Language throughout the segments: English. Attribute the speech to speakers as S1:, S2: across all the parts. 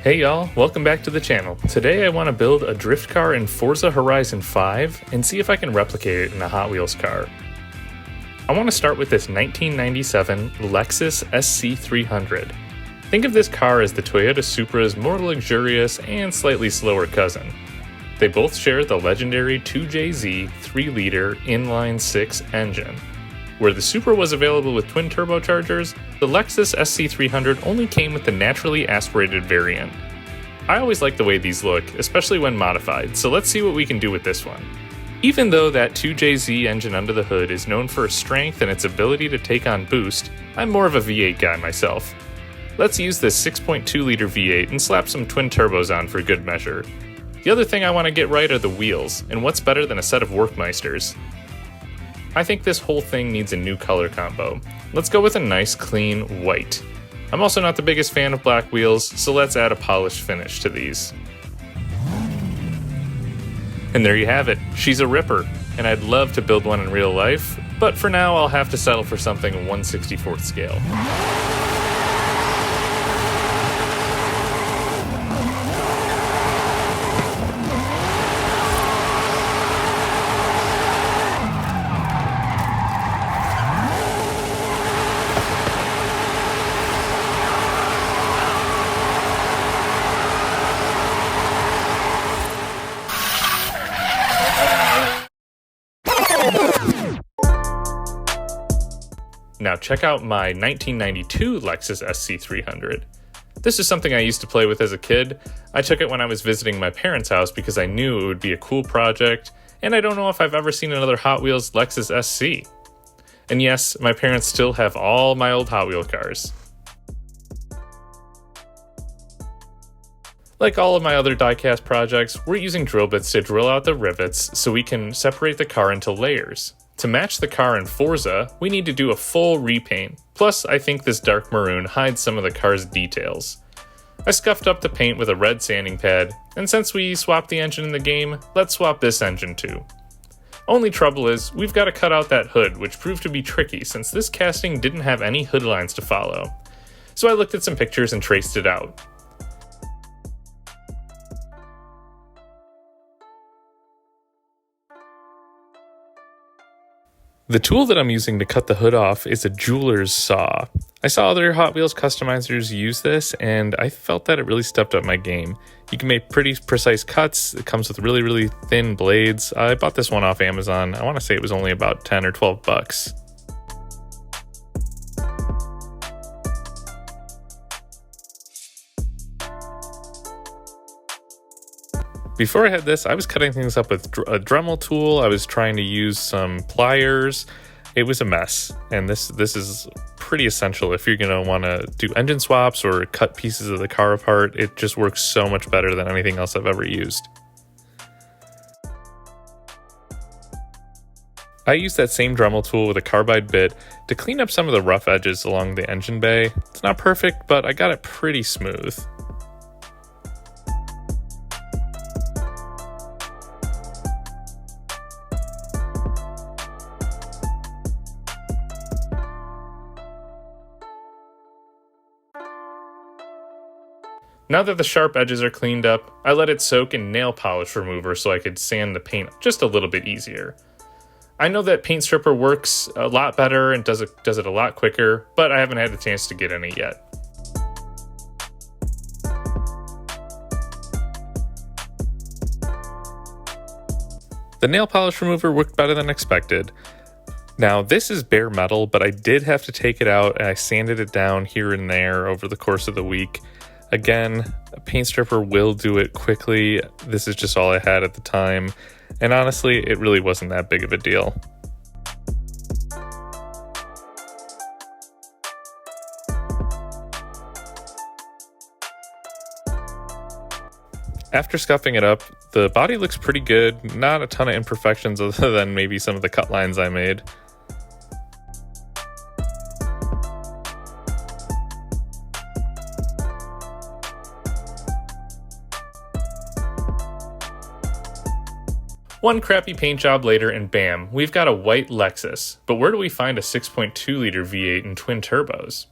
S1: Hey y'all, welcome back to the channel. Today I want to build a drift car in Forza Horizon 5 and see if I can replicate it in a Hot Wheels car. I want to start with this 1997 Lexus SC300. Think of this car as the Toyota Supra's more luxurious and slightly slower cousin. They both share the legendary 2JZ 3-liter inline-6 engine. Where the Supra was available with twin turbochargers, the Lexus SC300 only came with the naturally aspirated variant. I always like the way these look, especially when modified, so let's see what we can do with this one. Even though that 2JZ engine under the hood is known for its strength and its ability to take on boost, I'm more of a V8 guy myself. Let's use this 6.2-liter V8 and slap some twin turbos on for good measure. The other thing I want to get right are the wheels, and what's better than a set of Work Meisters? I think this whole thing needs a new color combo. Let's go with a nice clean white. I'm also not the biggest fan of black wheels, so let's add a polished finish to these. And there you have it, she's a ripper, and I'd love to build one in real life, but for now I'll have to settle for something 1/64th scale. Now check out my 1992 Lexus SC300. This is something I used to play with as a kid. I took it when I was visiting my parents' house because I knew it would be a cool project, and I don't know if I've ever seen another Hot Wheels Lexus SC. And yes, my parents still have all my old Hot Wheel cars. Like all of my other die-cast projects, we're using drill bits to drill out the rivets so we can separate the car into layers. To match the car in Forza, we need to do a full repaint, plus I think this dark maroon hides some of the car's details. I scuffed up the paint with a red sanding pad, and since we swapped the engine in the game, let's swap this engine too. Only trouble is, we've got to cut out that hood, which proved to be tricky since this casting didn't have any hood lines to follow. So I looked at some pictures and traced it out. The tool that I'm using to cut the hood off is a jeweler's saw. I saw other Hot Wheels customizers use this, and I felt that it really stepped up my game. You can make pretty precise cuts, it comes with really thin blades. I bought this one off Amazon. I want to say it was only about 10 or 12 bucks. Before I had this, I was cutting things up with a Dremel tool. I was trying to use some pliers. It was a mess, and this is pretty essential if you're going to want to do engine swaps or cut pieces of the car apart. It just works so much better than anything else I've ever used. I used that same Dremel tool with a carbide bit to clean up some of the rough edges along the engine bay. It's not perfect, but I got it pretty smooth. Now that the sharp edges are cleaned up, I let it soak in nail polish remover so I could sand the paint just a little bit easier. I know that paint stripper works a lot better and does it a lot quicker, but I haven't had the chance to get any yet. The nail polish remover worked better than expected. Now this is bare metal, but I did have to take it out and I sanded it down here and there over the course of the week. Again, a paint stripper will do it quickly. This is just all I had at the time, and honestly, it really wasn't that big of a deal. After scuffing it up, the body looks pretty good, not a ton of imperfections other than maybe some of the cut lines I made. One crappy paint job later and bam, we've got a white Lexus. But where do we find a 6.2-liter V8 and twin turbos?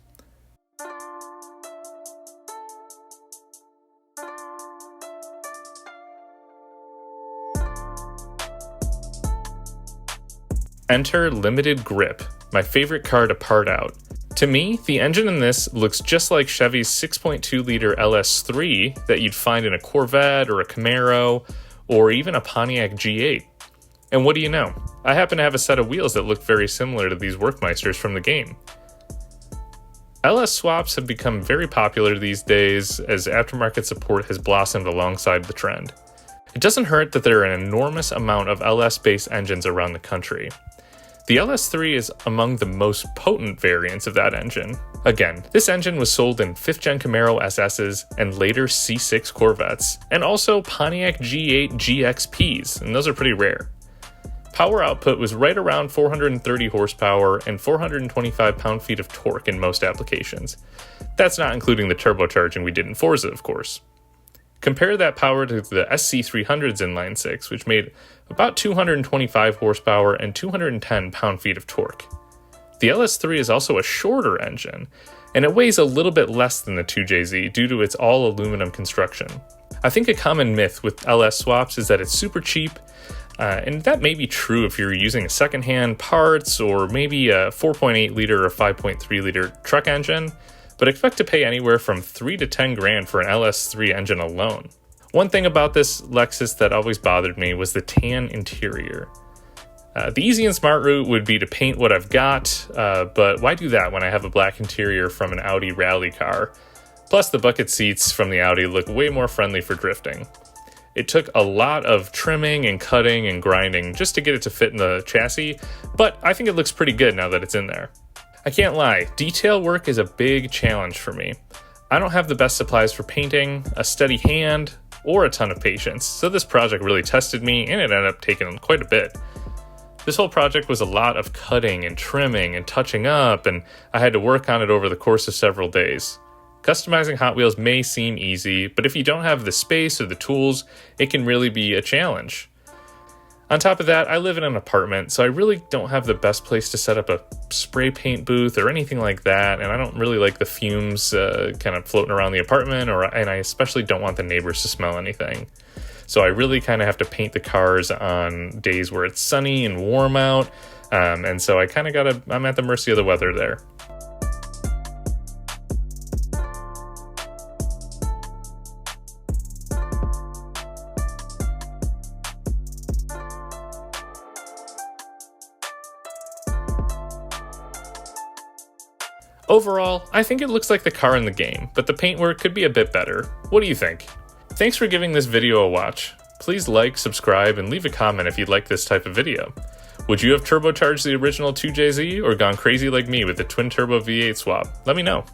S1: Enter Limited Grip, my favorite car to part out. To me, the engine in this looks just like Chevy's 6.2-liter LS3 that you'd find in a Corvette or a Camaro, or even a Pontiac G8. And what do you know? I happen to have a set of wheels that look very similar to these Work Meisters from the game. LS swaps have become very popular these days as aftermarket support has blossomed alongside the trend. It doesn't hurt that there are an enormous amount of LS-based engines around the country. The LS3 is among the most potent variants of that engine. Again, this engine was sold in 5th Gen Camaro SS's and later C6 Corvettes, and also Pontiac G8 GXPs, and those are pretty rare. Power output was right around 430 horsepower and 425 pound-feet of torque in most applications. That's not including the turbocharging we did in Forza, of course. Compare that power to the SC300's inline 6, which made about 225 horsepower and 210 pound-feet of torque. The LS3 is also a shorter engine, and it weighs a little bit less than the 2JZ due to its all-aluminum construction. I think a common myth with LS swaps is that it's super cheap, and that may be true if you're using secondhand parts or maybe a 4.8-liter or 5.3-liter truck engine, but expect to pay anywhere from $3 to $10 grand for an LS3 engine alone. One thing about this Lexus that always bothered me was the tan interior. The easy and smart route would be to paint what I've got, but why do that when I have a black interior from an Audi rally car? Plus, the bucket seats from the Audi look way more friendly for drifting. It took a lot of trimming and cutting and grinding just to get it to fit in the chassis, but I think it looks pretty good now that it's in there. I can't lie, detail work is a big challenge for me. I don't have the best supplies for painting, a steady hand, or a ton of patience, so this project really tested me and it ended up taking quite a bit. This whole project was a lot of cutting and trimming and touching up, and I had to work on it over the course of several days. Customizing Hot Wheels may seem easy, but if you don't have the space or the tools, it can really be a challenge. On top of that, I live in an apartment, so I really don't have the best place to set up a spray paint booth or anything like that, and I don't really like the fumes kind of floating around the apartment, and I especially don't want the neighbors to smell anything. So I really kind of have to paint the cars on days where it's sunny and warm out, and so I'm at the mercy of the weather there. Overall, I think it looks like the car in the game, but the paintwork could be a bit better. What do you think? Thanks for giving this video a watch. Please like, subscribe, and leave a comment if you'd like this type of video. Would you have turbocharged the original 2JZ or gone crazy like me with the twin turbo V8 swap? Let me know.